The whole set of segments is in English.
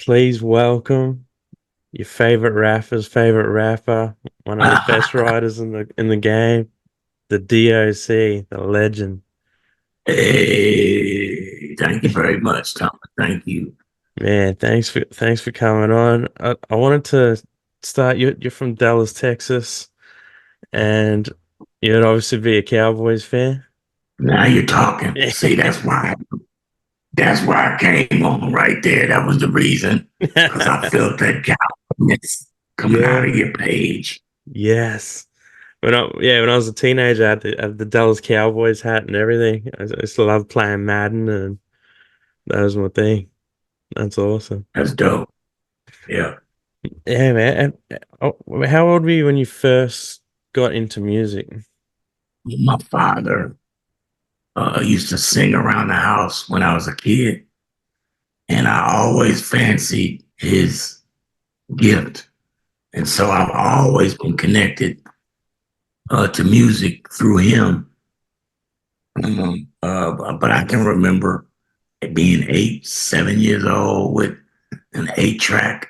Please welcome your favorite rapper's favorite rapper, one of the best writers in the game, the D.O.C, the legend. Hey, thank you very much, Thomas. Thank you. Man, thanks for coming on. I wanted to start. You're from Dallas, Texas, and you'd obviously be a Cowboys fan. Now you're talking. See, that's why I came on right there. That was the reason. Because I felt that confidence coming out Yeah. of your page. Yes. When I was a teenager, I had the Dallas Cowboys hat and everything. I used to love playing Madden, and that was my thing. That's awesome. That's dope. Yeah. Yeah, man. How old were you when you first got into music? My father used to sing around the house when I was a kid, and I always fancied his gift. And so I've always been connected to music through him. But I can remember being 7 years old with an 8 track,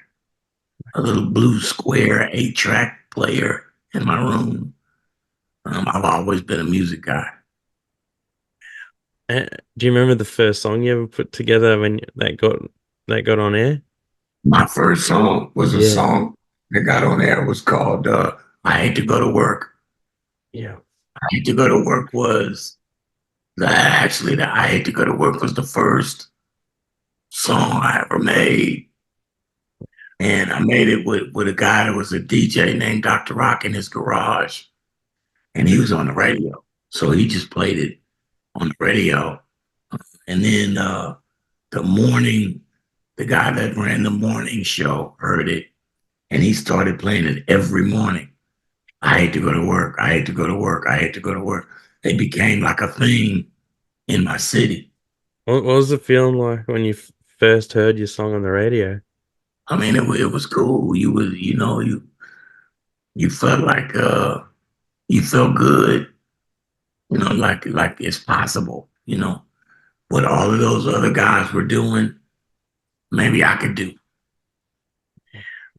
a little blue square 8 track player in my room. I've always been a music guy. Do you remember the first song you ever put together when that got on air? My first song was a Yeah, song that got on there. It was called I Hate to Go to Work. yeah. I Hate to Go to Work was the I Hate to Go to Work was the first song I ever made. And I made it with a guy that was a DJ named Dr. Rock in his garage. And he was on the radio. So he just played it on the radio. And then the morning, the guy that ran the morning show heard it and he started playing it every morning. I hate to go to work. I hate to go to work. I hate to go to work. It became like a thing in my city. What was the feeling like when you first heard your song on the radio? I mean, it was cool. You felt like you felt good, like it's possible, what all of those other guys were doing, maybe I could do.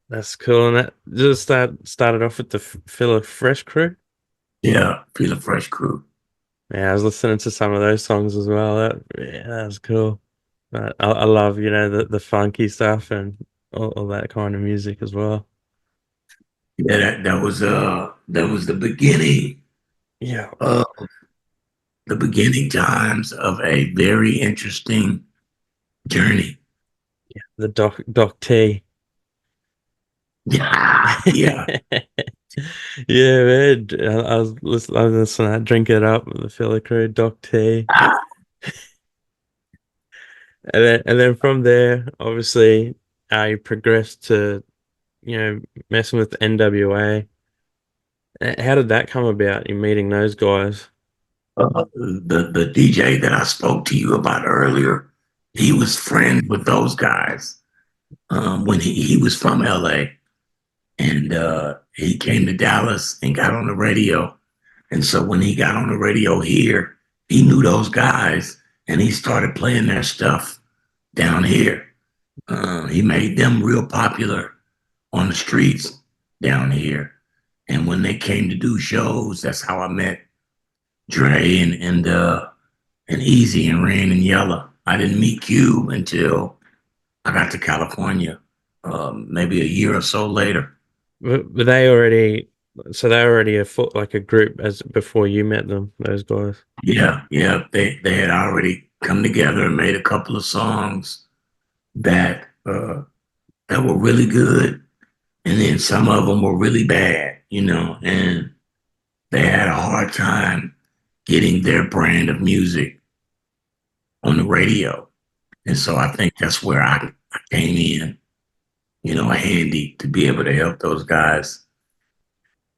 That's cool. And that just started off with the Phila Fresh crew. Yeah, feel a fresh crew. Yeah, I was listening to some of those songs as well. That was cool. But I love, the funky stuff and all that kind of music as well. Yeah, that was Yeah. of the beginning times of a very interesting journey. The Doc T. Yeah, yeah. Yeah, man. I was listening to that, Drink It Up with the Philly Crew, Doc T. And then from there, obviously, you progressed to, messing with N.W.A. How did that come about, you meeting those guys? The DJ that I spoke to you about earlier, he was friends with those guys when he was from LA. And he came to Dallas and got on the radio. And so when he got on the radio here, he knew those guys and he started playing their stuff down here. He made them real popular on the streets down here. And when they came to do shows, that's how I met Dre and Easy and Rain and Yella. I didn't meet Cube until I got to California, maybe a year or so later. Were they already, so they were already like a group as before you met them, those guys? Yeah, yeah. They had already come together and made a couple of songs that that were really good, and then some of them were really bad, and they had a hard time getting their brand of music on the radio. And so I think that's where I came in, handy to be able to help those guys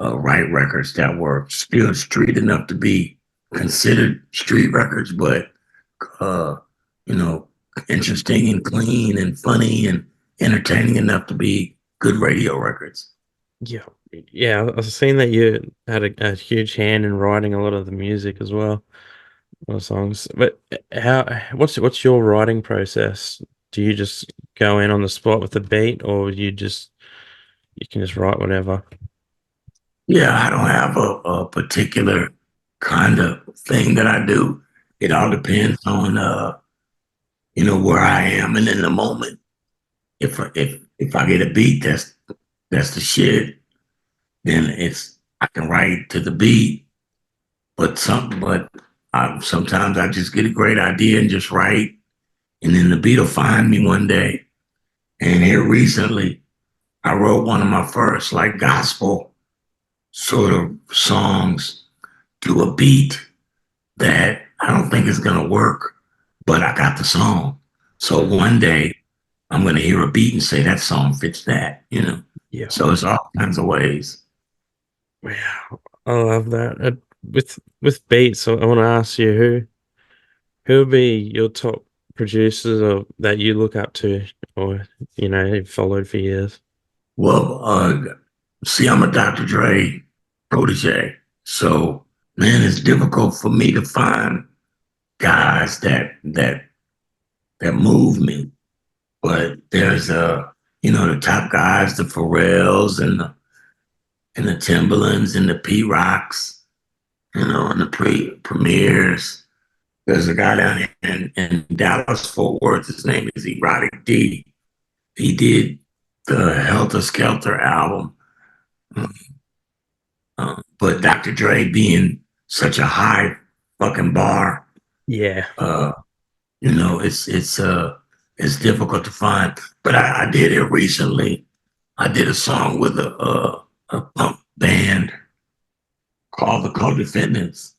write records that were still street enough to be considered street records, but uh, you know, interesting and clean and funny and entertaining enough to be good radio records. Yeah. Yeah, I was seeing that you had a huge hand in writing a lot of the music as well, or songs. But what's your writing process? do you just go in on the spot with the beat, or you can just write whatever? Yeah, I don't have a particular kind of thing that I do. It all depends on where I am and in the moment. If I get a beat that's the shit, then it's I can write to the beat. But sometimes I just get a great idea and just write, and then the beat will find me one day. And here recently, I wrote one of my first like gospel sort of songs to a beat that I don't think is gonna work, but I got the song. So one day I'm gonna hear a beat and say that song fits that. Yeah. So it's all kinds of ways. Wow, I love that. With beats, I want to ask you who would be your top producers or that you look up to, or you've followed for years. Well, see, I'm a Dr. Dre protege, so man, it's difficult for me to find guys that move me. But there's the top guys, the Pharrells and the Timberlands and the P Rocks, and the premieres. There's a guy down here in Dallas Fort Worth. His name is Erotic D. He did the Helter Skelter album. But Dr. Dre being such a high fucking bar, Yeah. uh, it's difficult to find. But I did it recently. I did a song with a punk band called the Co-Defendants,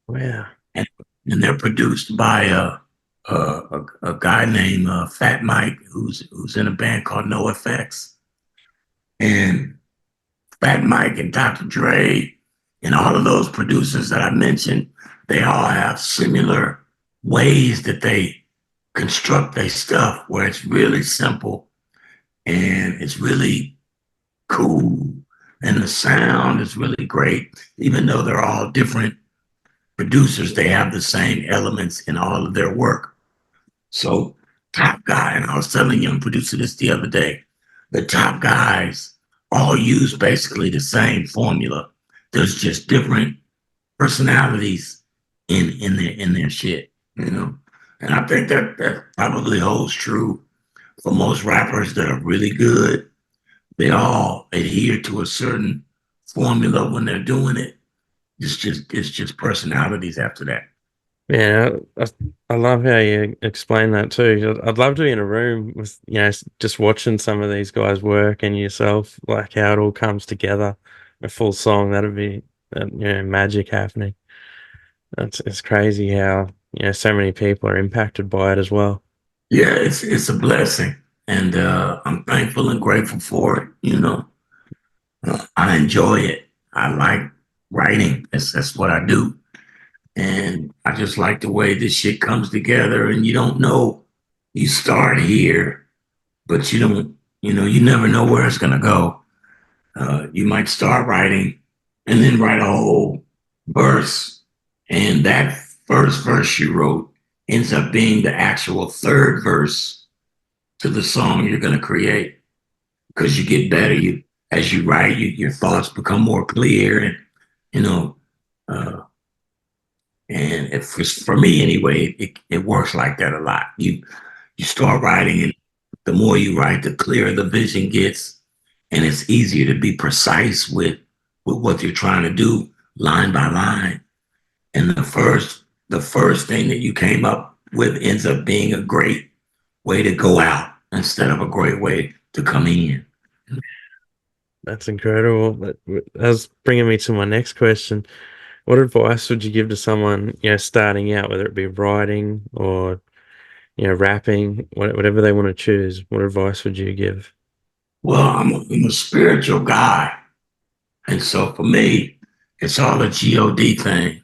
Wow. and, and they're produced by a guy named Fat Mike, who's in a band called NoFX. And Fat Mike and Dr. Dre and all of those producers that I mentioned, they all have similar ways that they construct their stuff where it's really simple and it's really cool and the sound is really great. Even though they're all different producers, they have the same elements in all of their work. So, top guy, and I was telling a young producer this the other day, the top guys all use basically the same formula. There's just different personalities in their shit. And I think that probably holds true for most rappers that are really good. They all adhere to a certain formula when they're doing it. It's just personalities after that. Yeah, I love how you explain that too. I'd love to be in a room with, just watching some of these guys work and yourself, like how it all comes together, a full song. That'd be, magic happening. It's crazy how, so many people are impacted by it as well. Yeah, it's a blessing, and I'm thankful and grateful for it. I enjoy it. I like writing. That's what I do, and I just like the way this shit comes together. And you don't know. You start here, but you don't. You never know where it's gonna go. You might start writing, and then write a whole verse, and that first verse you wrote ends up being the actual third verse to the song you're going to create because you get better. As you write, your thoughts become more clear, and you know, uh, and for me anyway, it works like that a lot. You start writing, and the more you write, the clearer the vision gets, and it's easier to be precise with what you're trying to do, line by line. And the first thing that you came up with ends up being a great way to go out instead of a great way to come in. That's incredible. That's bringing me to my next question. What advice would you give to someone, starting out, whether it be writing or, rapping, whatever they want to choose? What advice would you give? Well, I'm a spiritual guy. And so for me, it's all a God thing.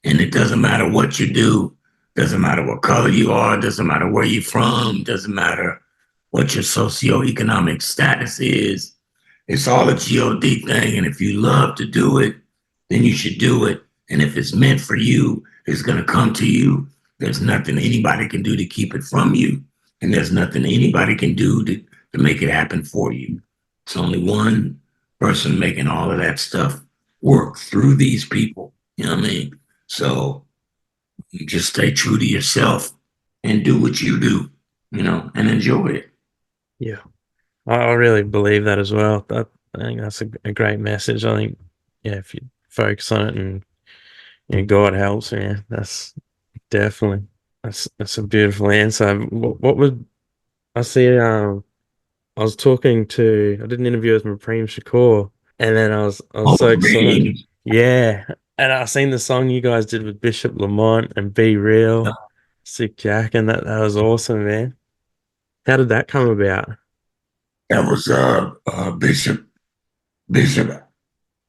And it doesn't matter what you do, doesn't matter what color you are, doesn't matter where you're from, doesn't matter what your socioeconomic status is. It's all a God thing. And if you love to do it, then you should do it. And if it's meant for you, it's going to come to you. There's nothing anybody can do to keep it from you. and there's nothing anybody can do to make it happen for you. It's only one person making all of that stuff work through these people. You know what I mean? So you just stay true to yourself and do what you do, and enjoy it. Yeah, I really believe that as well. I think that's a great message. I think, yeah, if you focus on it and God helps, yeah, that's definitely that's a beautiful answer. What would I see? I was talking to, I did an interview with Prem Shakur, and then I was Oh, so excited. really? Yeah, and I seen the song you guys did with Bishop Lamont and Be Real, Sick Jack, and that was awesome, man. How did that come about? That was Bishop. Bishop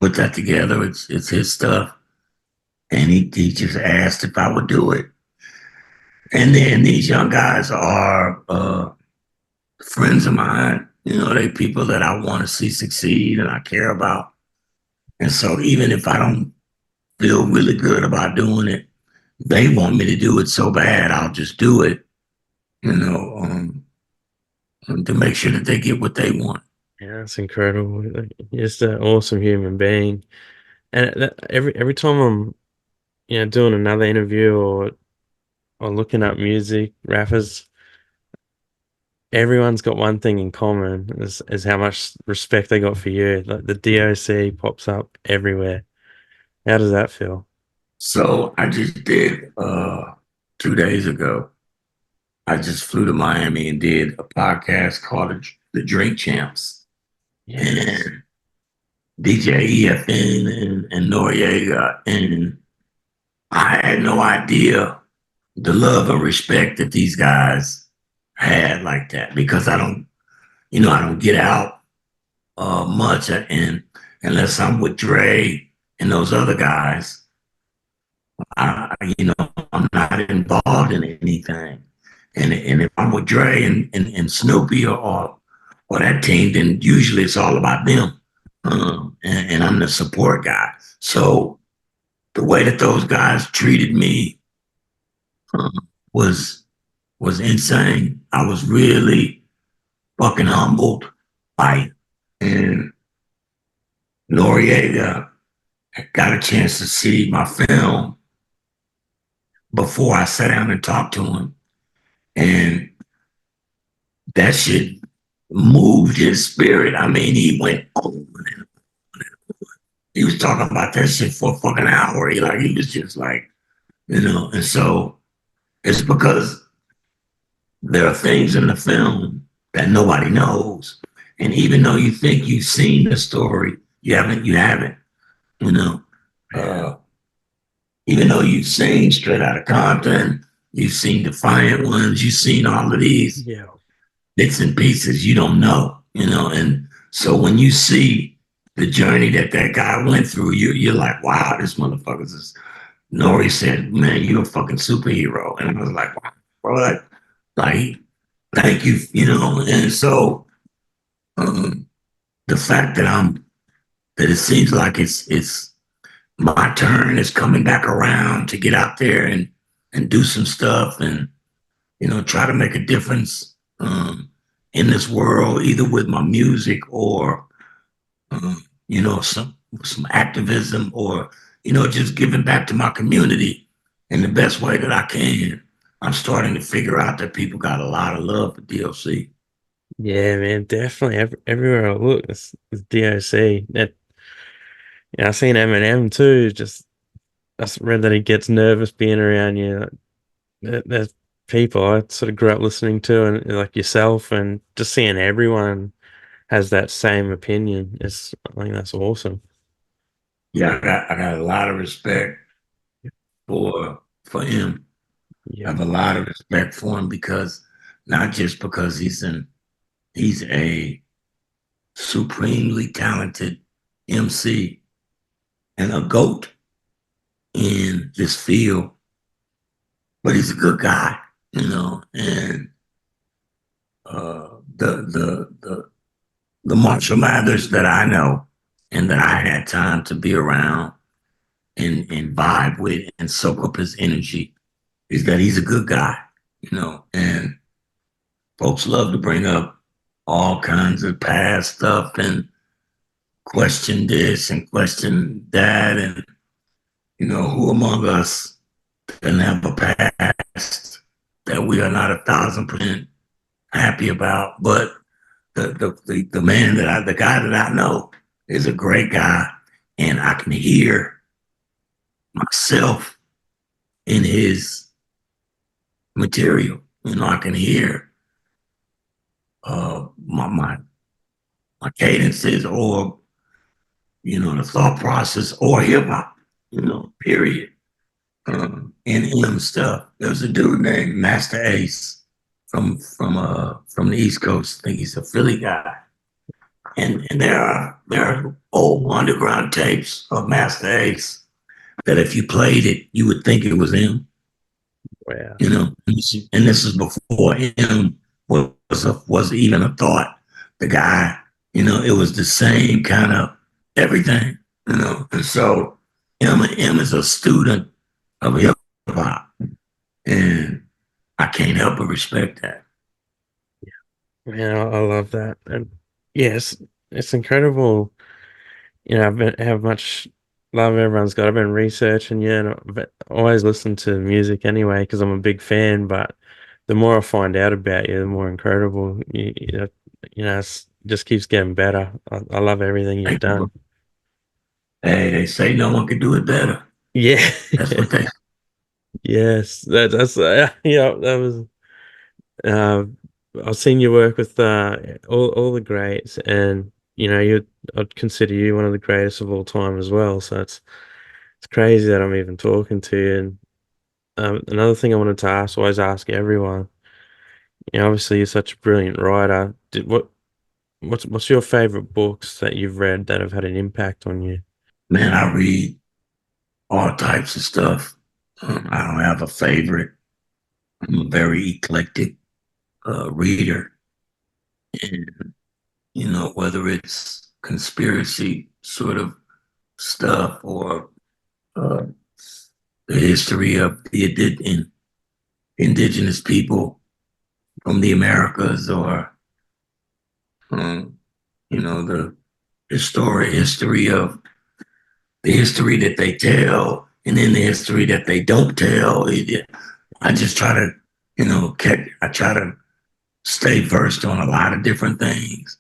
put that together. It's his stuff, and he just asked if I would do it. And then these young guys are friends of mine. They people that I want to see succeed and I care about. And so even if I don't feel really good about doing it, they want me to do it so bad, I'll just do it, you know, um, to make sure that they get what they want. Yeah, that's incredible. Like, you're just an awesome human being. And every time I'm doing another interview or looking up music rappers, everyone's got one thing in common is how much respect they got for you. Like the D.O.C pops up everywhere. How does that feel? So I just did 2 days ago. I just flew to Miami and did a podcast called The Drink Champs. Yes. And DJ EFN and Noriega. And I had no idea the love and respect that these guys had like that because I don't get out much and unless I'm with Dre and those other guys, I'm not involved in anything. And if I'm with Dre and Snoopy or that team, then usually it's all about them. And I'm the support guy. So the way that those guys treated me um, was was insane. I was really fucking humbled by it. And Noriega got a chance to see my film before I sat down and talked to him. And that shit moved his spirit. I mean, he went on. He was talking about that shit for a fucking hour. He was just like, and so it's because there are things in the film that nobody knows. And even though you think you've seen the story, you haven't, you know. Yeah. Uh, Even though you've seen Straight Outta Compton, you've seen Defiant Ones, you've seen all of these Yeah. bits and pieces, you don't know. And so when you see the journey that guy went through, you're like, wow, this motherfucker's is. Nori said, man, you're a fucking superhero. And I was like, wow, bro, like, thank you. And so um, the fact that it seems like it's my turn is coming back around to get out there and do some stuff and try to make a difference in this world, either with my music or some activism or just giving back to my community in the best way that I can. I'm starting to figure out that people got a lot of love for D.O.C. Yeah, man, definitely. Everywhere I look, it's D.O.C. That, yeah, I seen Eminem too. Just I read that he gets nervous being around you. There's people I sort of grew up listening to, and like yourself, and just seeing everyone has that same opinion. I think that's awesome. Yeah, I got a lot of respect for him. I Yeah, have a lot of respect for him because not just because he's a supremely talented MC and a goat in this field, but he's a good guy. And the Marshall Mathers that I know and that I had time to be around and vibe with and soak up his energy is that he's a good guy. And folks love to bring up all kinds of past stuff and question this and question that. And, who among us can have a past that we are not 1,000% happy about? But the man the guy that I know is a great guy. And I can hear myself in his material. I can hear my cadences or the thought process or hip hop, period. And M stuff. There's a dude named Master Ace from the East Coast. I think he's a Philly guy. And there are old underground tapes of Master Ace that if you played it, you would think it was him. Wow. And this is before him was even a thought. The guy, it was the same kind of everything, And so M is a student of hip hop, and I can't help but respect that. Yeah, I love that. And yes, it's incredible. I've been how much love everyone's got. I've been researching, but I always listen to music anyway because I'm a big fan. But the more I find out about you, the more incredible it just keeps getting better. I love everything you've Thank you, done. bro. Hey, they say no one can do it better. Yeah, That's what they. yes, that's that was. Uh, I've seen you work with all the greats, and you I'd consider you one of the greatest of all time as well. So it's crazy that I'm even talking to you. And another thing I wanted to ask, always ask everyone. Obviously you're such a brilliant writer. What's your favorite books that you've read that have had an impact on you? Man, I read all types of stuff. I don't have a favorite. I'm a very eclectic reader, and whether it's conspiracy sort of stuff or uh, the history of the indigenous people from the Americas, or um, the history of the history that they tell, and then the history that they don't tell. I just try to, I try to stay versed on a lot of different things,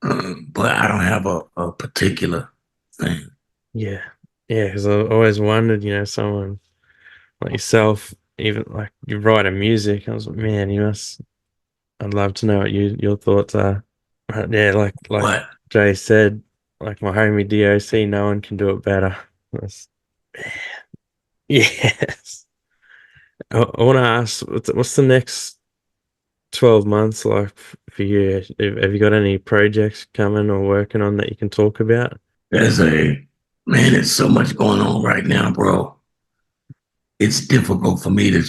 but I don't have a particular thing. Yeah, yeah, because I always wondered, someone like yourself, even like you write a music. I was like, man, you must. I'd love to know what your thoughts are. But yeah, like But Jay said, like my homie D.O.C, no one can do it better. That's, yes. I want to ask, what's the next 12 months like for you? Have you got any projects coming or working on that you can talk about? there's there's so much going on right now, bro. It's difficult for me to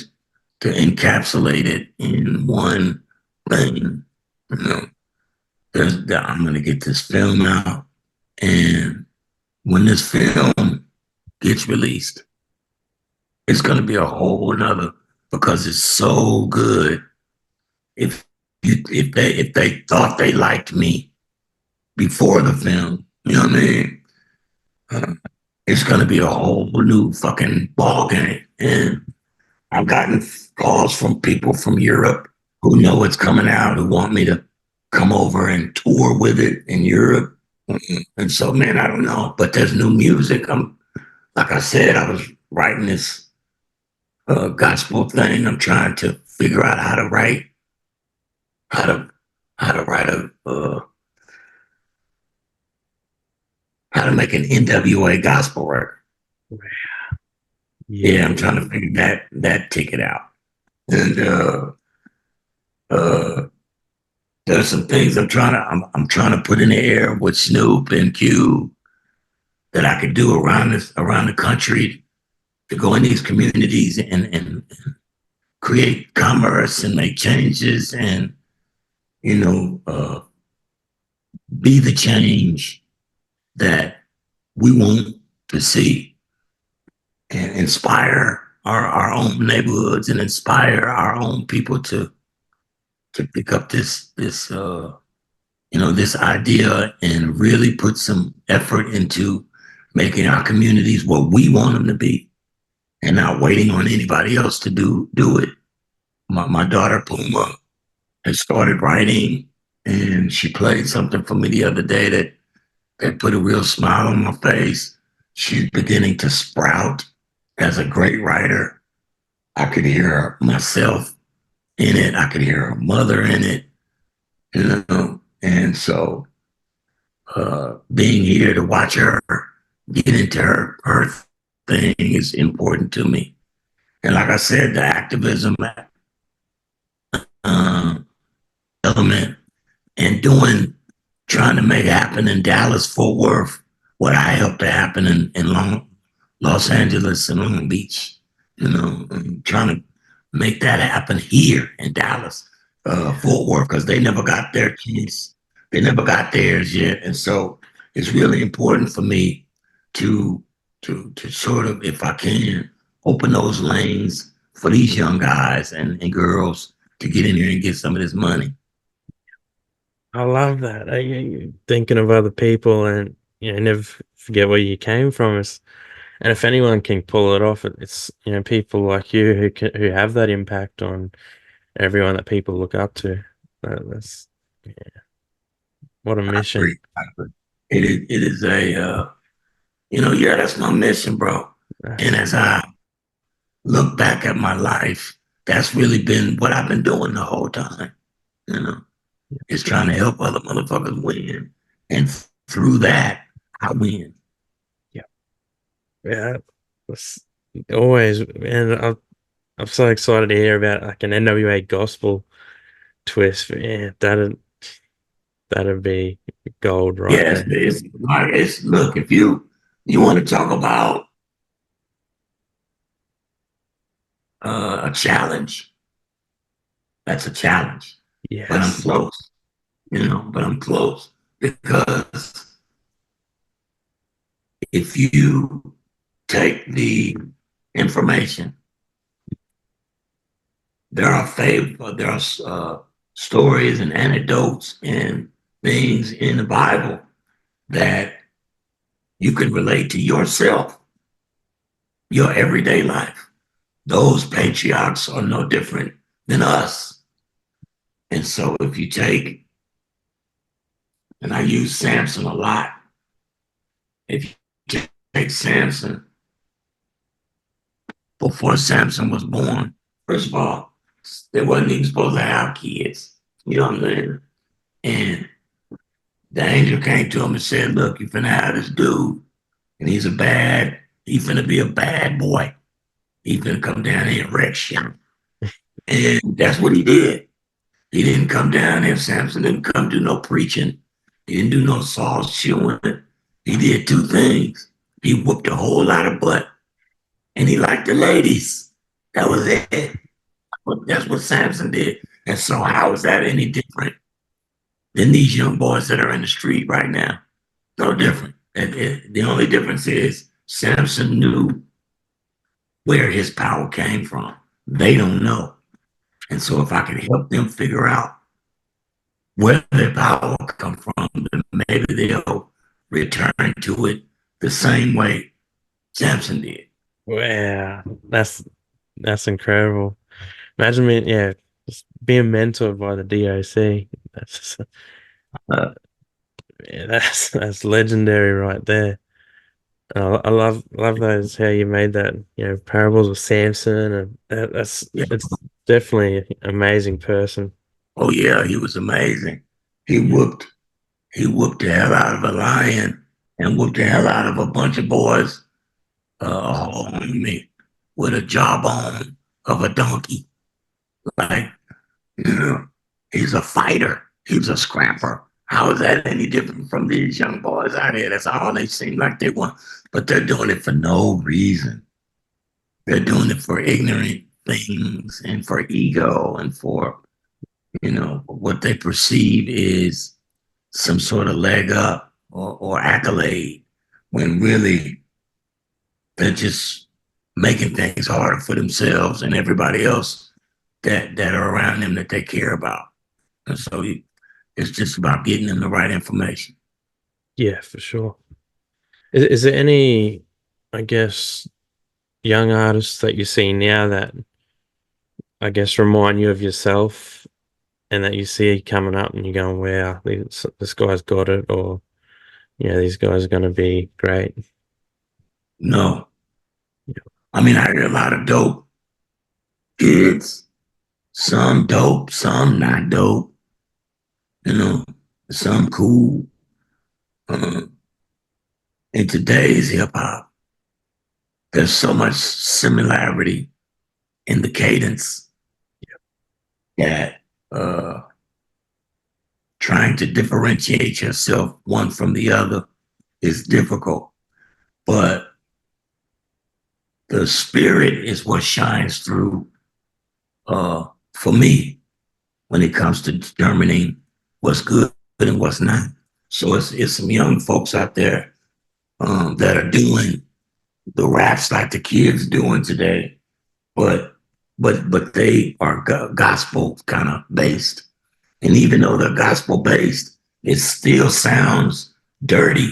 encapsulate it in one thing. You know, I'm gonna get this film out, and when this film gets released, it's gonna be a whole another because it's so good. If if they thought they liked me before the film, you know what I mean? Uh, it's gonna be a whole new fucking ball game, and I've gotten calls from people from Europe who know it's coming out, who want me to come over and tour with it in Europe. And so, man, I don't know, but there's new music. Like I said, I was writing this gospel thing. I'm trying to figure out how to how to write how to make an N.W.A gospel record. Yeah, Yeah, I'm trying to figure that ticket out. And uh, there's some things I'm trying to put in the air with Snoop and Q that I could do around the country to go in these communities and create commerce and make changes and you know uh, be the change that we want to see and inspire our own neighborhoods and inspire our own people to to pick up this idea and really put some effort into making our communities what we want them to be, and not waiting on anybody else to do it. My daughter Puma has started writing, and she played something for me the other day that put a real smile on my face. She's beginning to sprout as a great writer. I could hear myself in it. I could hear her mother in it, And so being here to watch her get into her thing is important to me. And like I said, the activism uh, element and trying to make it happen in Dallas, Fort Worth, what I helped to happen in Los Angeles and Long Beach, and trying to make that happen here in Dallas, Fort Worth, because they never got their chance. They never got theirs yet. And so it's really important for me to to sort of, if I can, open those lanes for these young guys and girls to get in here and get some of this money. I love that. Thinking of other people and never forget where you came from. And if anyone can pull it off, it's people like you who have that impact on everyone that people look up to. That's yeah, what a I mission. agree. I agree. It is yeah, that's my mission, bro. And That's as I look back at my life, that's really been what I've been doing the whole time. You know, is trying to help other motherfuckers win, and through that, I win. yeah, yeah. That's always, and I'm so excited to hear about like an N.W.A gospel twist. Yeah, that'd be gold right Yes, there. it's like it's look, if you want to talk about a challenge, that's a challenge. But I'm Yes. close, but I'm close because if you take the information, there are stories and anecdotes and things in the Bible that you can relate to yourself, your everyday life. Those patriarchs are no different than us. And so if you take, and I use Samson a lot, if you take Samson before Samson was born, first of all, they wasn't even supposed to have kids. You know what I'm saying? And the angel came to him and said, look, you're finna have this dude, and he's finna be a bad boy. He's finna come down here and wreck shit. And that's what he did. He didn't come down there. Samson didn't come do no preaching. He didn't do no saw chewing. He did two things. He whooped a whole lot of butt, and he liked the ladies. That was it. That's what Samson did. And so how is that any different than these young boys that are in the street right now? No different. The only difference is Samson knew where his power came from. They don't know. And so if I can help them figure out where their power come from, then maybe they'll return to it the same way Samson did. Wow, that's incredible. Imagine me, yeah, just being mentored by the D.O.C. That's just, yeah, that's legendary right there. I love those how you made that, parables of Samson, and Yeah. it's definitely an amazing person. Oh yeah, he was amazing. He whooped he whooped the hell out of a lion and whooped the hell out of a bunch of boys on me with a jawbone of a donkey. Like, you know, he's a fighter. He's a scrapper. How is that any different from these young boys out here? That's all they seem like they want. But they're doing it for no reason. They're doing it for ignorant things and for ego and for, what they perceive is some sort of leg up or accolade when really they're just making things harder for themselves and everybody else that are around them that they care about. And so it's just about getting them the right information. Yeah, for sure. Is there any, I guess, young artists that you see now that I guess remind you of yourself and that you see coming up and you're going, wow, this guy's got it, or yeah, these guys are going to be great. No, Yeah, I mean, I hear a lot of dope kids, some dope, some not dope, you know, some cool. Um, in today's hip hop, there's so much similarity in the cadence that trying to differentiate yourself one from the other is difficult. But the spirit is what shines through for me when it comes to determining what's good and what's not. So it's some young folks out there that are doing the raps like the kids doing today, but but they are gospel kind of based. And even though they're gospel based, it still sounds dirty,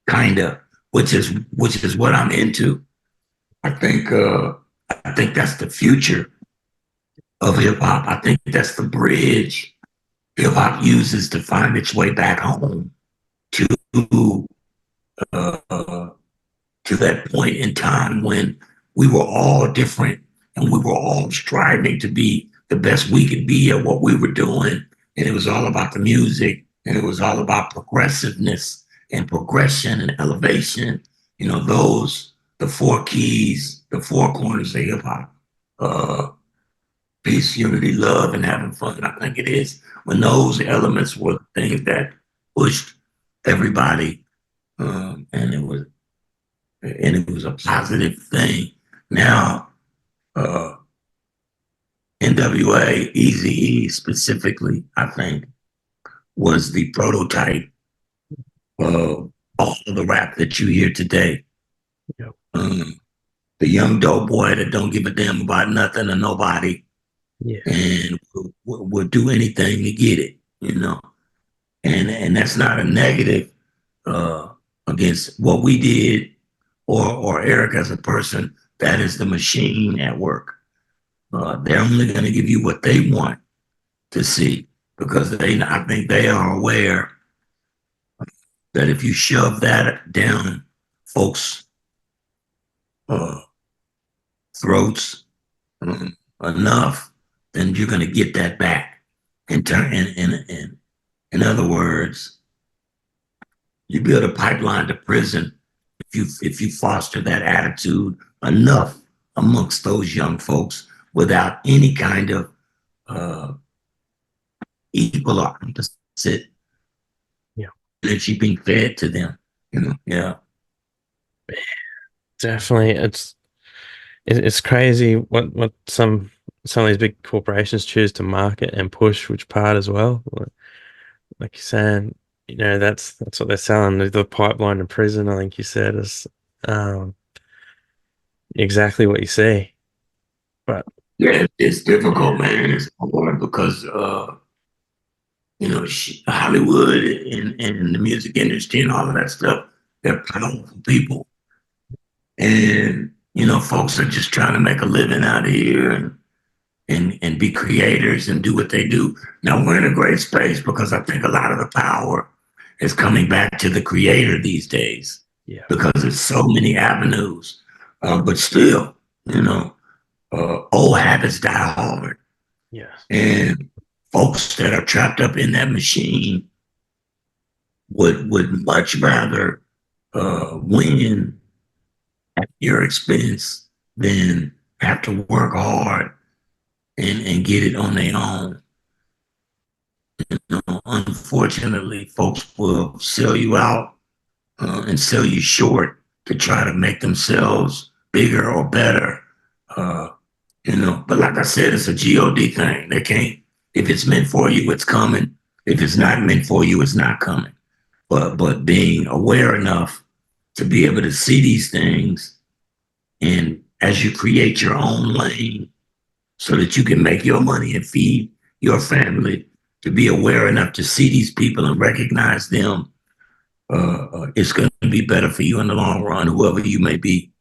kind of, which is what I'm into. I think I think that's the future of hip hop. I think that's the bridge hip hop uses to find its way back home to uh, to that point in time when we were all different and we were all striving to be the best we could be at what we were doing. And it was all about the music and it was all about progressiveness and progression and elevation. You know, those, the four keys, the four corners of hip hop. Uh, Peace, unity, love, and having fun. I think it is when those elements were the things that pushed everybody, and it was a positive thing. Now, uh, N.W.A, Eazy-E specifically, I think, was the prototype of all of the rap that you hear today. yeah, Um, the young dope boy that don't give a damn about nothing or nobody yeah, and will do anything to get it, you know. And that's not a negative uh, against what we did or Eric as a person. That is the machine at work. They're only going to give you what they want to see because I think they are aware that if you shove that down folks' uh, throats enough, then you're going to get that back. In other words, you build a pipeline to prison if you foster that attitude enough amongst those young folks without any kind of uh, equal or opposite yeah. energy being fed to them. You know, yeah. Definitely, it's crazy what some of these big corporations choose to market and push which part as well. Like you're saying, you know, that's what they're selling. The pipeline to prison, I think you said, is um, exactly what you see. But Yeah, it's difficult, man. It's hard because Hollywood and the music industry and all of that stuff, they're powerful people. And folks are just trying to make a living out of here and be creators and do what they do. Now we're in a great space because I think a lot of the power is coming back to the creator these days yeah, because there's so many avenues. But still, old habits die hard. yeah, And folks that are trapped up in that machine would much rather win at your expense than have to work hard and get it on their own. Unfortunately, folks will sell you out and sell you short to try to make themselves bigger or better. Uh, but like I said, it's a God thing. They can't. If it's meant for you, it's coming. If it's not meant for you, it's not coming. But being aware enough to be able to see these things, and as you create your own lane, so that you can make your money and feed your family, to be aware enough to see these people and recognize them, it's going to be better for you in the long run, whoever you may be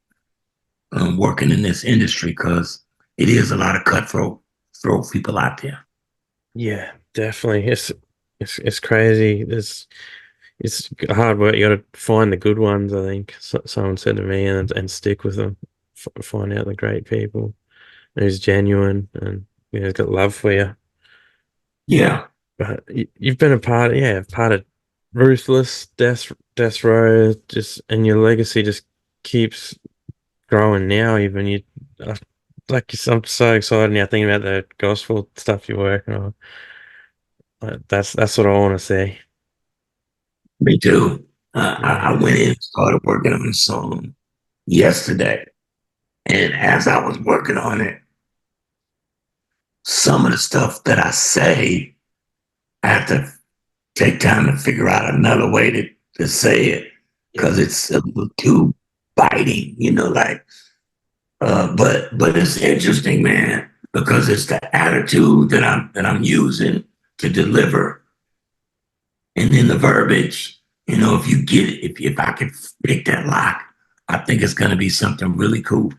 working in this industry, because it is a lot of cutthroat people out there. Yeah, definitely. It's crazy. It's hard work. You got to find the good ones, I think. Someone said to me, and stick with them. Find out the great people who's genuine and has got love for you. Yeah, But you've been a part, yeah, part of Ruthless, Death Row, just and your legacy just keeps growing now. Even you, uh, I'm so excited now thinking about the gospel stuff you're working on. That's what I want to see. me too. I Yeah, went in and started working on a song yesterday. And as I was working on it, some of the stuff that I say, I have to take time to figure out another way to say it yeah, because it's a little too biting, like, but it's interesting, man, because it's the attitude that I'm using to deliver. And then the verbiage, if you get it, if I can pick that lock, I think it's going to be something really cool.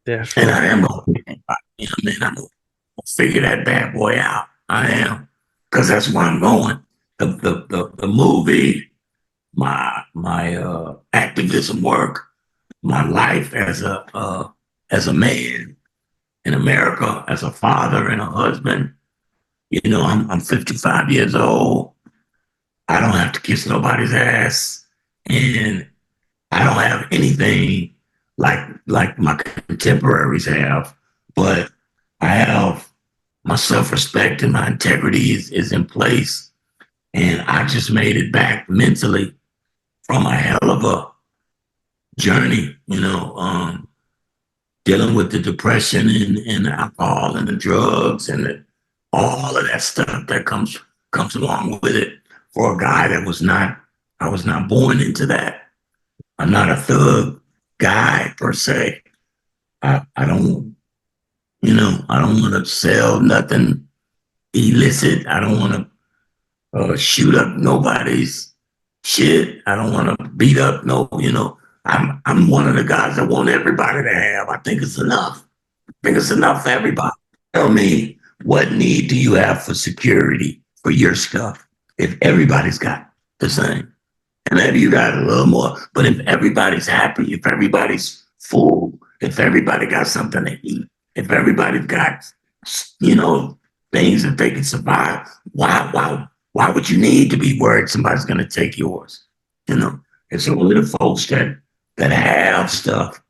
And definitely. I am going to pick that lock. Man, I'm going to figure that bad boy out. I am. Because that's where I'm going. The movie, my activism work, my life as a man in America, as a father and a husband. I'm 55 years old. I don't have to kiss nobody's ass, and I don't have anything like my contemporaries have, but I have my self-respect and my integrity is in place. And I just made it back mentally from a hell of a journey, dealing with the depression and the alcohol and the drugs and all of that stuff that comes along with it. For a guy that I was not born into that. I'm not a thug guy per se. I don't, I don't want to sell nothing illicit. I don't want to shoot up nobody's shit. I don't want to beat up I'm one of the guys that want everybody to have. I think it's enough. I think it's enough for everybody. Tell me, what need do you have for security for your stuff if everybody's got the same? And maybe you got a little more, but if everybody's happy, if everybody's full, if everybody got something to eat, if everybody's got, you know, things that they can survive, why would you need to be worried somebody's going to take yours? You know, it's only the folks that have stuff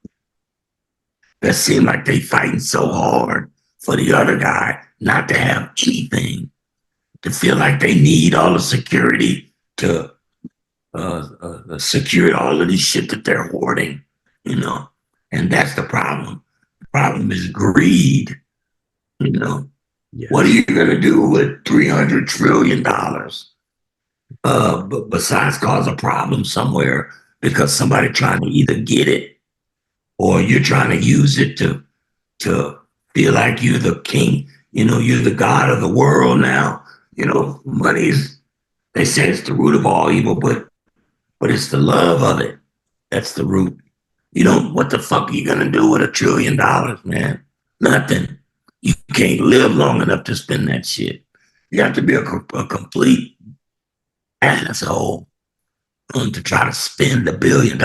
that seem like they fighting so hard for the other guy not to have anything, to feel like they need all the security to secure all of this shit that they're hoarding, you know. And that's the problem. The problem is greed, you know. What are Yes. you going to do with $300 trillion? But besides cause a problem somewhere because somebody trying to either get it or you're trying to use it to feel like you're the king, you're the god of the world now. Money is, they say it's the root of all evil, but it's the love of it. That's the root. What the fuck are you gonna do with $1 trillion, man? Nothing. You can't live long enough to spend that shit. You have to be a complete asshole to try to spend $1 billion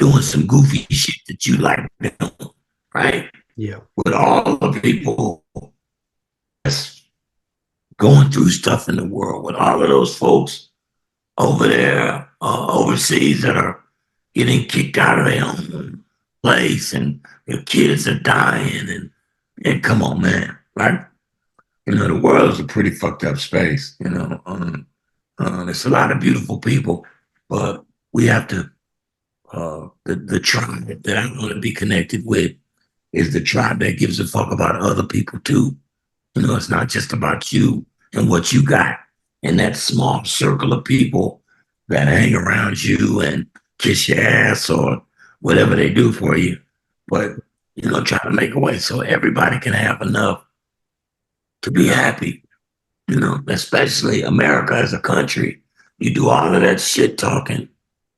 doing some goofy shit that you like doing, right? Yeah. With all the people that's going through stuff in the world, with all of those folks over there, overseas that are getting kicked out of their own place and their kids are dying and come on, man. Like, the world is a pretty fucked up space, there's a lot of beautiful people, but we have to, the tribe that I want to be connected with is the tribe that gives a fuck about other people too. It's not just about you and what you got in that small circle of people that hang around you and kiss your ass or whatever they do for you. But, try to make a way so everybody can have enough to be happy. Especially America as a country. You do all of that shit talking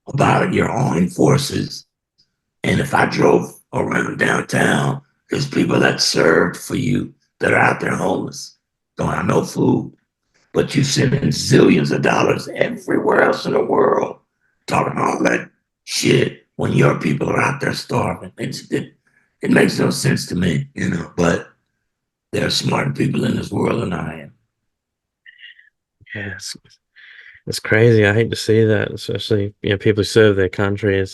about your armed forces. And if I drove around downtown, there's people that served for you that are out there homeless, don't have no food, but you sending zillions of dollars everywhere else in the world, talking all that shit when your people are out there starving. It makes no sense to me. But there are smarter people in this world than I am. Yeah, it's crazy. I hate to see that, especially people who serve their country.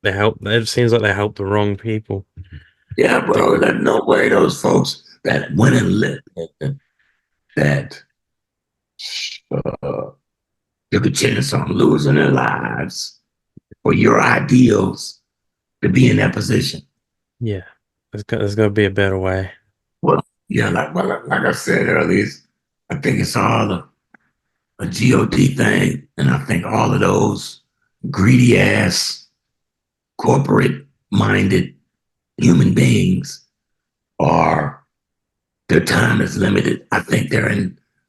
They help. It seems like they help the wrong people. Yeah, I think, bro, there's no way those folks that went and lived that uh, took a chance on losing their lives for your ideals to be in that position. yeah, there's got to be a better way. Well, yeah, like I said earlier, I think it's all a God thing, and I think all of those greedy ass corporate minded human beings are their time is limited. I think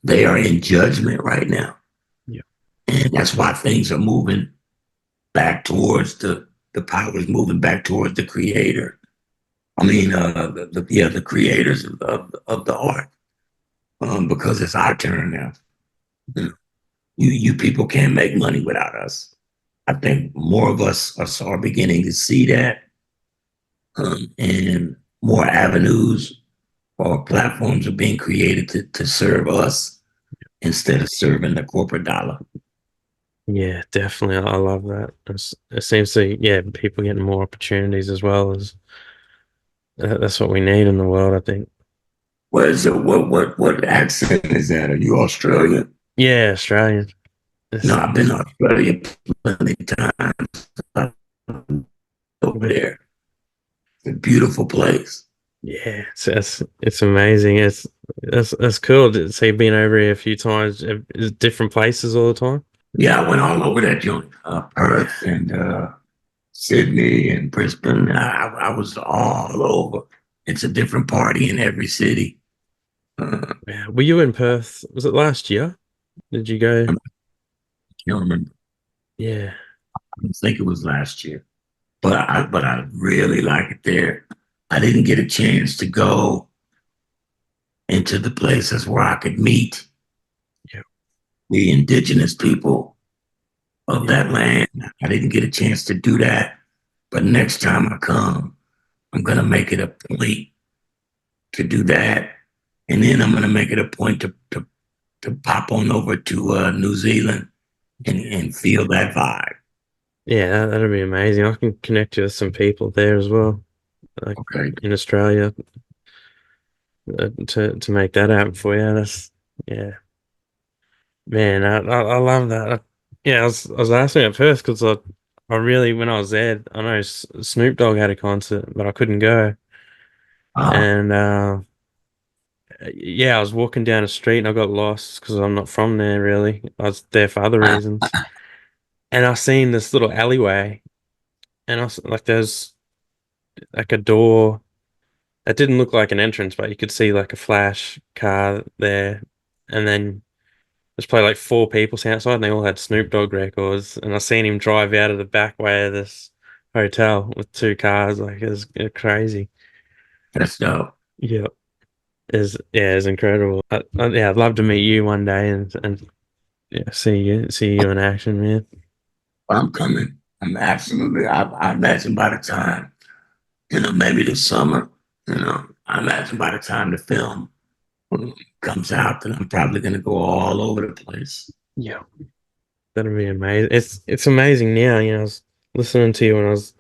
they are in judgment right now, Yeah, and that's why things are moving back towards the powers moving back towards the creator. I mean, the creators of the art, because it's our turn now. You people can't make money without us. I think more of us are beginning to see that, and more avenues or platforms are being created to serve us instead of serving the corporate dollar. yeah, definitely. I love that. It seems to, people getting more opportunities as well as that's what we need in the world. I think. What is it? What accent is that? Are you Australian? Yeah, Australian. No, It's, I've been to Australia plenty of times. I've been over there. It's a beautiful place. yeah, it's amazing. It's cool to see being over here a few times. Different places all the time. Yeah, I went all over that joint. Perth and Sydney and Brisbane. I was all over. It's a different party in every city. I Yeah. Were you in Perth? Was it last year? Did you go? can't remember. Yeah. I think it was last year. But I really like it there. I didn't get a chance to go into the places where I could meet Yeah. the indigenous people of Yeah. that land. I didn't get a chance to do that. But next time I come, I'm gonna make it a point to do that. And then I'm gonna make it a point to pop on over to New Zealand and feel that vibe. Yeah, that'd be amazing. I can connect you with some people there as well, like Okay. in Australia, to make that happen for you. Yeah, man. I love that. Yeah, I was asking at first because I really when I was there, I know Snoop Dogg had a concert, but I couldn't go. Uh, And yeah, I was walking down the street and I got lost because I'm not from there really. I was there for other reasons, and I seen this little alleyway, and I was like, there's like a door. It didn't look like an entrance, but you could see like a flash car there. And then there's probably like four people outside and they all had Snoop Dogg records. And I seen him drive out of the back way of this hotel with two cars. Like it's crazy. that's dope. Yeah. It's incredible. Yeah, I'd love to meet you one day and yeah, see you in action, man. I'm coming. I'm absolutely. I imagine by the time maybe this summer, I imagine by the time the film comes out, that I'm probably going to go all over the place. Yeah. That'd be amazing. It's amazing now, I was listening to you when I was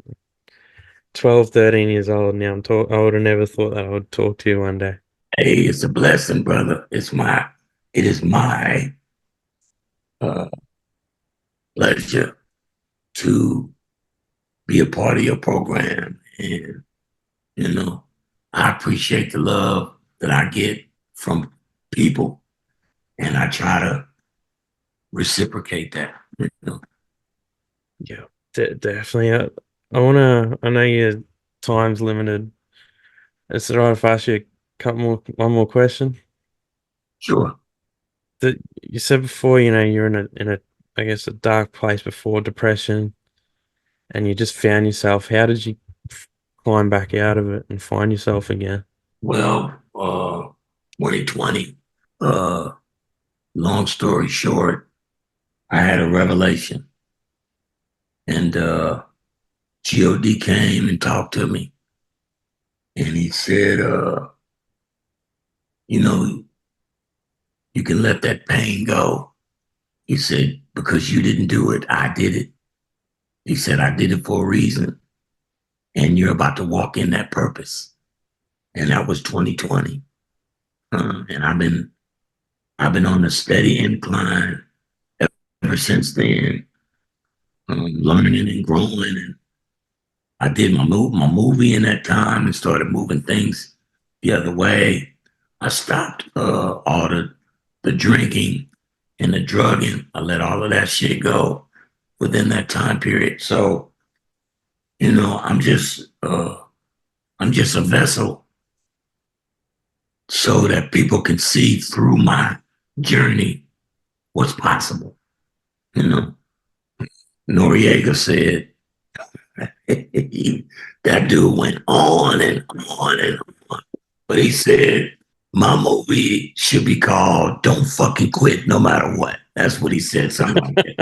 12, 13 years old. Now I would have never thought that I would talk to you one day. Hey, it's a blessing, brother. It is my uh, pleasure to be a part of your program, and you know, I appreciate the love that I get from people, and I try to reciprocate that. Yeah, definitely. I know your time's limited. Is it all right if I ask you one more question? Sure. that you said before, you're in a I guess a dark place before depression, and you just found yourself. How did you climb back out of it and find yourself again? Well, 2020, uh, long story short, I had a revelation, and God came and talked to me, and he said, you know, you can let that pain go. He said, because you didn't do it, I did it. He said, I did it for a reason, and you're about to walk in that purpose. And that was 2020. And I've been on a steady incline ever since then, learning and growing. And I did my movie in that time and started moving things the other way. I stopped all the drinking and the drugging. I let all of that shit go within that time period. So, I'm just a vessel so that people can see through my journey what's possible. You know, Noriega said that dude went on and on and on, but he said my movie should be called "Don't Fucking Quit No Matter What." That's what he said, something like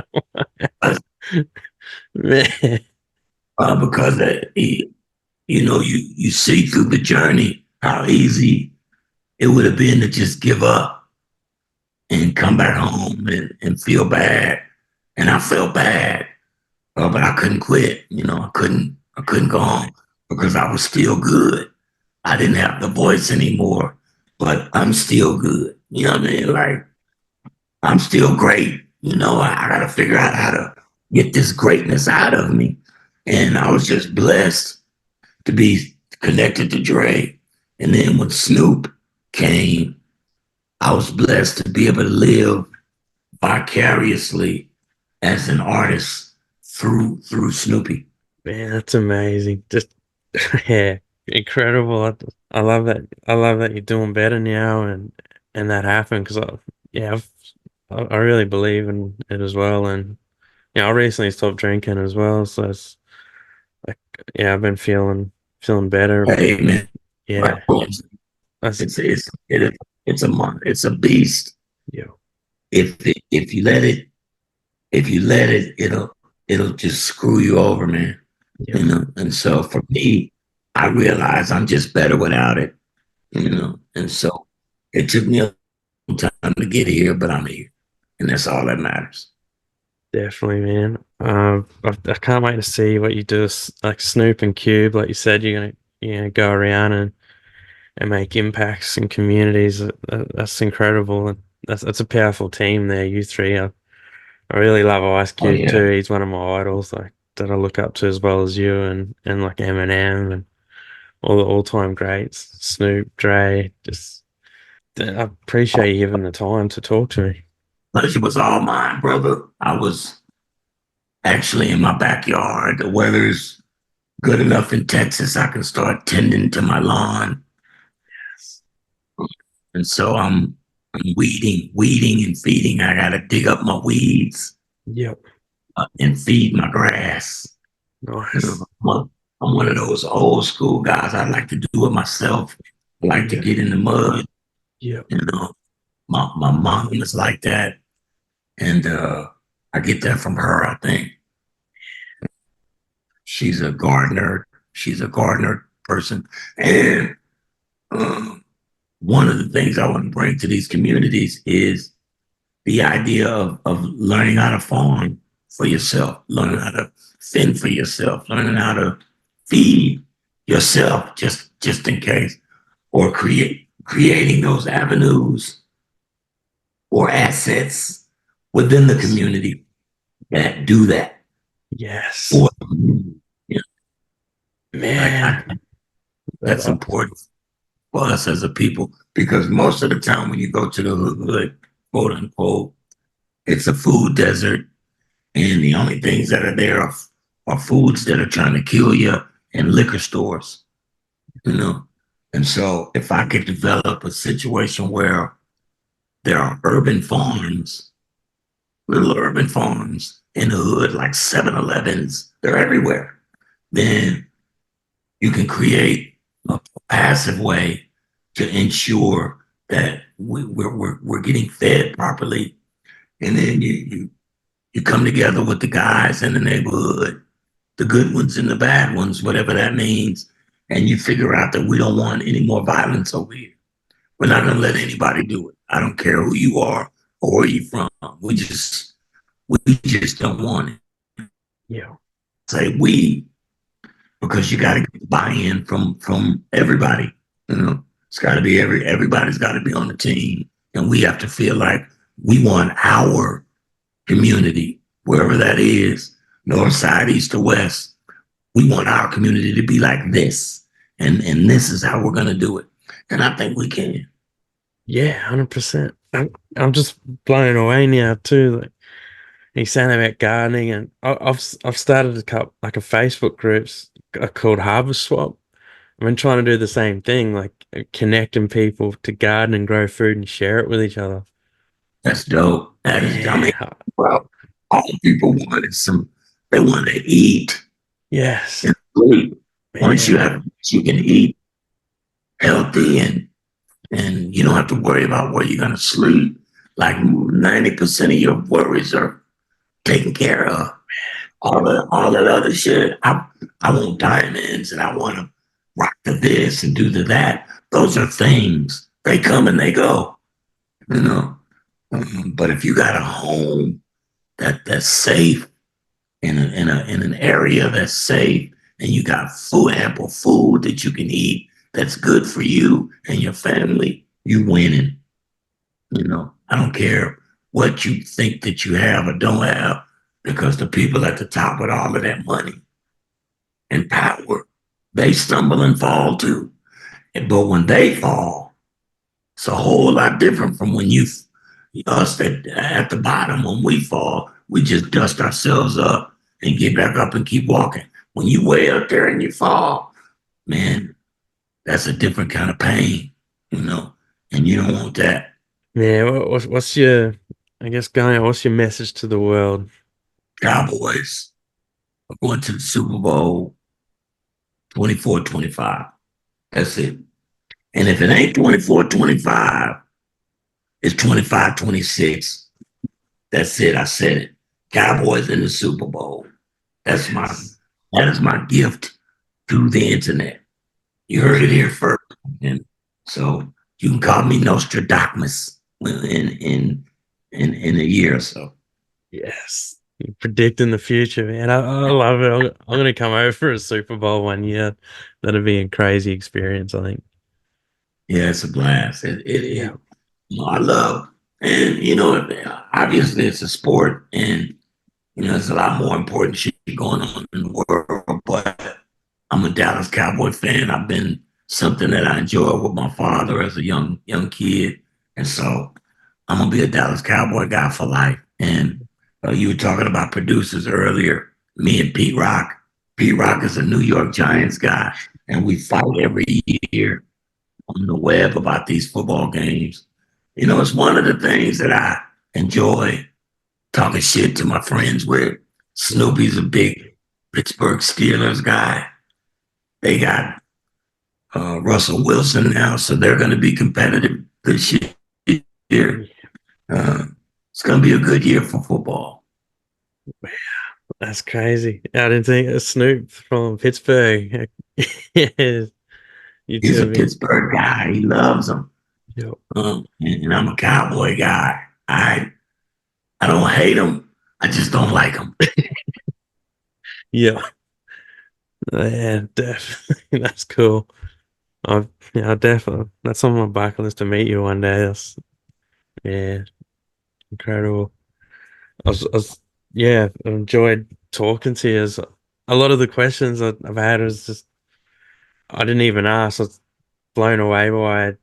that. Man, Because you see through the journey how easy it would have been to just give up and come back home and feel bad. And I felt bad, but I couldn't quit. I couldn't go home because I was still good. I didn't have the voice anymore, but I'm still good. You know what I mean? Like, I'm still great. I got to figure out how to get this greatness out of me. And I was just blessed to be connected to Dre. And then when Snoop came, I was blessed to be able to live vicariously as an artist through Snoopy. man, that's amazing. Just yeah, incredible. I love that. I love that you're doing better now, and that happened because yeah, I really believe in it as well. And I recently stopped drinking as well, so it's like yeah, I've been feeling better. Hey man, Yeah, that's it's a beast. yeah, If you let it, it'll just screw you over, man. yeah, And so for me, I realize I'm just better without it. And so it took me a long time to get here, but I'm here, and that's all that matters. definitely, man. I can't wait to see what you do, like Snoop and Cube. Like you said, you're gonna go around and make impacts in communities. That's incredible, and that's a powerful team there. You three, I really love Ice Oh Cube yeah. too. He's one of my idols, like that I look up to as well as you, and like Eminem and all the all-time greats, Snoop, Dre. Just I appreciate you giving the time to talk to me. Pleasure was all mine, brother. I was actually in my backyard. The weather's good enough in Texas. I can start tending to my lawn. And so I'm weeding and feeding. I gotta dig up my weeds Yep, and feed my grass. You know, nice. I'm one of those old school guys. I like to do it myself. I like to Yeah, get in the mud. yep, You know, my mom is like that, and I get that from her. I think she's a gardener. She's a gardener person, and um, one of the things I want to bring to these communities is the idea of learning how to farm for yourself, learning how to fend for yourself, learning how to feed yourself just in case, or creating those avenues or assets within the community that do that yes, for the community. You man. that's Uh, important for us as a people because most of the time when you go to the hood, quote unquote, it's a food desert. And the only things that are there are foods that are trying to kill you and liquor stores, you know. And so if I could develop a situation where there are urban farms, little urban farms in the hood, like 7-Elevens. They're everywhere. Then you can create a passive way to ensure that we're getting fed properly. And then you come together with the guys in the neighborhood, the good ones and the bad ones, whatever that means. And you figure out that we don't want any more violence over here. We're not going to let anybody do it. I don't care who you are or where you're from. We just don't want it. Yeah. Say we, because you got to get buy-in from everybody. You know, it's got to be everybody's got to be on the team, and we have to feel like we want our community, wherever that is, north side, east or west. We want our community to be like this, and this is how we're going to do it. And I think we can. Yeah, 100%. I'm just blown away now too. Like he's saying about gardening, and I've started a couple like a Facebook groups called Harvest Swap. I've been trying to do the same thing, like connecting people to garden and grow food and share it with each other. That's dope. That is, I mean, Yeah. well, all people want is they want to eat Yes. and sleep. Once Man. you can eat healthy and you don't have to worry about where you're going to sleep. Like 90% of your worries are taken care of. All that other shit. I want diamonds and I want to rock to this and do to that. Those are things. They come and they go, you know. But if you got a home that's safe in an area that's safe, and you got ample food that you can eat that's good for you and your family, you winning. You know, I don't care what you think that you have or don't have, because the people at the top with all of that money and power, they stumble and fall too. But when they fall, it's a whole lot different from when us at the bottom, when we fall, we just dust ourselves up and get back up and keep walking. When you way up there and you fall, man, that's a different kind of pain, you know, and you don't want that. Yeah, what's your, I guess, going, what's your message to the world? Cowboys are going to the Super Bowl 24-25. That's it. And if it ain't 24-25, it's 25-26. That's it. I said it. Cowboys in the Super Bowl. That's my Yes. that is my gift through the internet. You heard it here first. And so you can call me Nostradamus in a year or so. Yes. You're predicting the future, man. I love it. I'm gonna come over for a Super Bowl one year. That'd be a crazy experience, I think. Yeah, it's a blast. Yeah. I love, and obviously it's a sport, and there's a lot more important shit going on in the world. But I'm a Dallas Cowboy fan. I've been something that I enjoyed with my father as a young kid, and so I'm gonna be a Dallas Cowboy guy for life. And you were talking about producers earlier. Me and Pete Rock. Pete Rock is a New York Giants guy, and we fight every year on the web about these football games. It's one of the things that I enjoy talking shit to my friends with. Snoopy's a big Pittsburgh Steelers guy. They got Russell Wilson now, so they're going to be competitive this year. Uh, it's going to be a good year for football. That's crazy. I didn't think Snoop from Pittsburgh. Yes, you'd He's a tell me. Pittsburgh guy. He loves them. Yep. And I'm a Cowboy guy. I don't hate them. I just don't like them. Yeah. Yeah, definitely. That's cool. Yeah, definitely. That's on my bucket list to meet you one day. Yeah, incredible. Yeah, I enjoyed talking to you. A lot of the questions I've had is just I didn't even ask. I was blown away by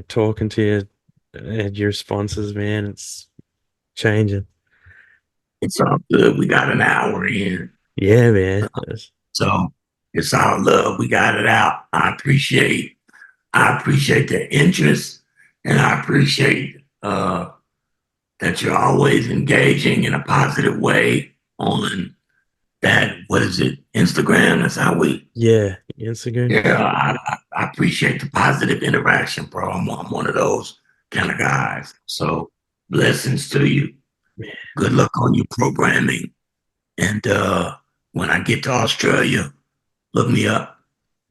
talking to you and your responses, man. It's changing. It's all good. We got an hour in. Yeah, man. So it's all love. We got it out. I appreciate the interest, and I appreciate uh, that you're always engaging in a positive way on that. What is it? Instagram. That's how we. Yeah, Instagram. Yeah, I appreciate the positive interaction, bro. I'm one of those kind of guys. So blessings to you. Good luck on your programming. And when I get to Australia, look me up.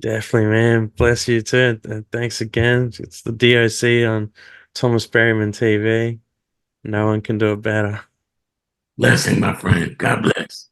Definitely, man. Bless you too. And thanks again. It's the D.O.C on Thomas Berryman TV. No one can do it better. Blessing, my friend. God bless.